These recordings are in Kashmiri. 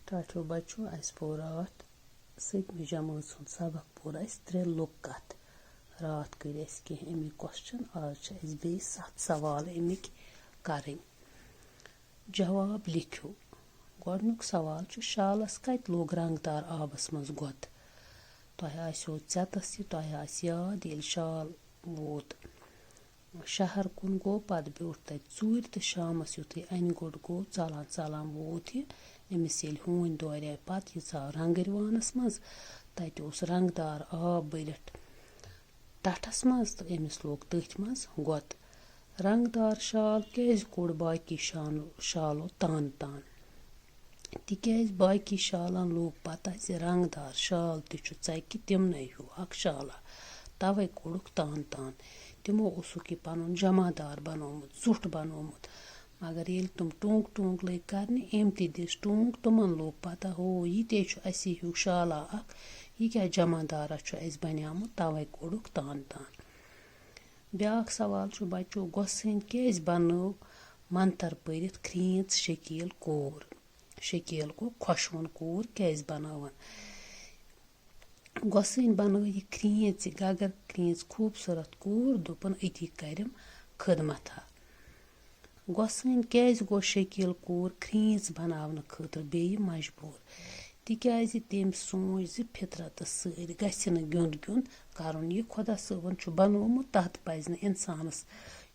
ٹاٹھیو بچو اَسہِ پوٚر راتھ 7مہِ جمٲژ ہُنٛد سبق پوٚر اَسہِ 3 لُکھ کتھ راتھ کٔرۍ اَسہِ کینٛہہ اَمِکۍ کوسچن آز چھِ اَسہِ بیٚیہِ 7 سوال اَمِکۍ کَرٕنۍ جواب لیکھِو گۄڈنیُک سوال چھُ شالس کتہِ لوگ رنٛگدار آبس منٛز گۄد تۄہہِ آسیو ژٮ۪تس یہِ تۄہہِ آسہِ یاد ییٚلہِ شال ووت شہر کُن گوٚو پتہٕ بیوٗٹھ تتہِ ژوٗرِ تہٕ شامس یُتھُے انہِ گوٚٹ گوٚو ژلان ژلان ووت یہِ أمِس ییٚلہِ ہوٗنۍ دورے پتہٕ یہِ ژاو رنٛگٕرۍ وانس منٛز تتہِ اوس رنٛگدار آب بٔرِتھ ٹٹھس منٛز تہٕ أمِس لوگ تٔتھۍ منٛز گۄد رنٛگدار شال کیٛازِ کوٚڑ باقی شالو تان تان تِکیٛازِ باقی شالن لوگ پتہ زِ رنٛگدار شال تہِ چھُ ژکہِ تِمنٕے ہیوٗ اکھ شالا توے کوٚڑُکھ تان تان تِمو اوسُکھ یہِ پنُن جمادار بنومُت زُٹھ بنومُت مگر ییٚلہِ تِم ٹونٛگ ٹونٛگ لٔگۍ کرنہِ أمۍ تہِ دِژ ٹونٛگ تِمن لوگ پتہ ہو یہِ تے چھُ اسی ہیوٗ شالا اکھ یہِ کیٛاہ جمادارا چھُ اَسہِ بنیومُت توے کوٚڑُکھ تان تان بیٛاکھ سوال چھُ بچو گۄسٲنۍ کیٛازِ بنٲو منتر پٔرِتھ کھرٛیٖژ شکیٖل کوٗر شکیٖل گوٚو خۄشوُن کوٗر کیٛازِ بنٲوٕن گۄسٲنۍ بنٲو یہِ کھرٛیٖژ یہِ گگر کھرٛیٖژ خوٗبصوٗرت کوٗر دوٚپُن أتی کرٮ۪م خدمتھا گۄسٲنۍ کیٛازِ گوٚو شکیٖل کوٗر کھرٛیٖژ بناونہٕ خٲطرٕ بیٚیہِ مجبوٗر تِکیٛازِ تٔمۍ سوٗنٛچ زِ فطرتس سۭتۍ گژھِ نہٕ گیُنٛد گیُنٛد کرُن یہِ خۄدا صٲبن چھُ بنومُت تتھ پزِ نہٕ انسانس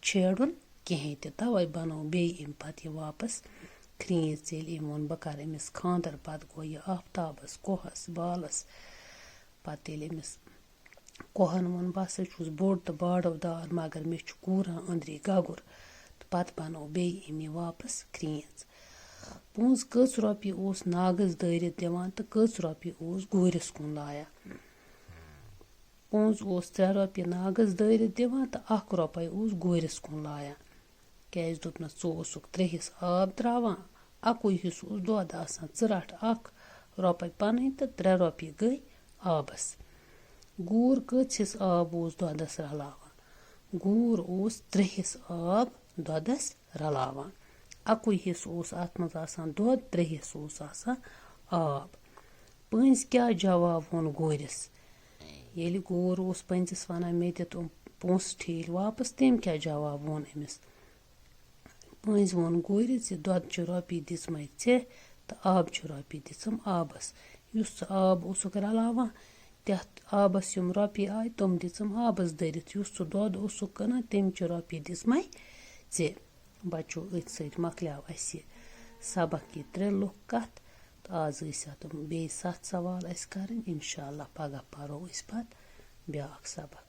چھیڑُن کِہیٖنۍ تہِ توے بنوو بیٚیہِ أمۍ پتہٕ یہِ واپس کھرٛیٖژ ییٚلہِ أمۍ ووٚن بہٕ کرٕ أمِس خانٛدر پتہٕ گوٚو یہِ آفتابس کوہس بالس پتہٕ ییٚلہِ أمِس کوہن ووٚن بہٕ ہسا چھُس بوٚڑ تہٕ باڈو دار مگر مےٚ چھُ کوٗران أنٛدری گگُر تہٕ پتہٕ بنوو بیٚیہِ أمۍ یہِ واپس کھرٛیٖژ پونٛسہٕ کٔژ رۄپیہِ اوس ناگس دٲرِتھ دِوان تہٕ کٔژ رۄپیہِ اوس گوٗرِس کُن لایان پونٛسہٕ اوس 3 رۄپیہِ ناگس دٲرِتھ دِوان تہٕ 1 رۄپے اوس گوٗرِس کُن لایان کیٛازِ دوٚپنس ژٕ اوسُکھ 3 حِصہٕ آب تراوان 1 حِصہٕ اوس دۄد آسان ژٕ رٹھ 1 رۄپے پنٕنۍ تہٕ 3 رۄپیہِ گٔے آبس گوٗر کٔژ حِصہٕ آب اوس دۄدس رلاوان گوٗر اوس 3 حِصہٕ آب دۄدس رلاوان 1 حِصہٕ اوس اتھ منٛز آسان دۄد 3 حِصہٕ اوس آسان آب پٔنٛزۍ کیٛاہ جواب ووٚن گورِس ییٚلہِ گور اوس پٔنٛزِس ونان مےٚ دِ تِم پونٛسہٕ ٹھیٖل واپس تٔمۍ کیٛاہ جواب ووٚن أمِس پٔنٛزۍ ووٚن گورِس زِ دۄدچہِ رۄپیہِ دِژمَے ژےٚ تہٕ آبچہِ رۄپیہِ دِژٕم آبس یُس ژٕ آب اوسُکھ رلاوان تتھ آبس یِم رۄپیہِ آے تِم دِژٕم آبس دٔرِتھ یُس ژٕ دۄد اوسُکھ کٕنان تمچہِ رۄپیہِ دِژمَے ژےٚ بچو أتھۍ سۭتۍ مۄکلیو اسہِ یہِ سبق یہِ 3 لُکھ کتھ تہٕ آز ٲسۍ اتھ بیٚیہِ 7 سوال اسہِ کرٕنۍ انشاء اللہ پگاہ پرو أسۍ پتہٕ بیٛاکھ سبق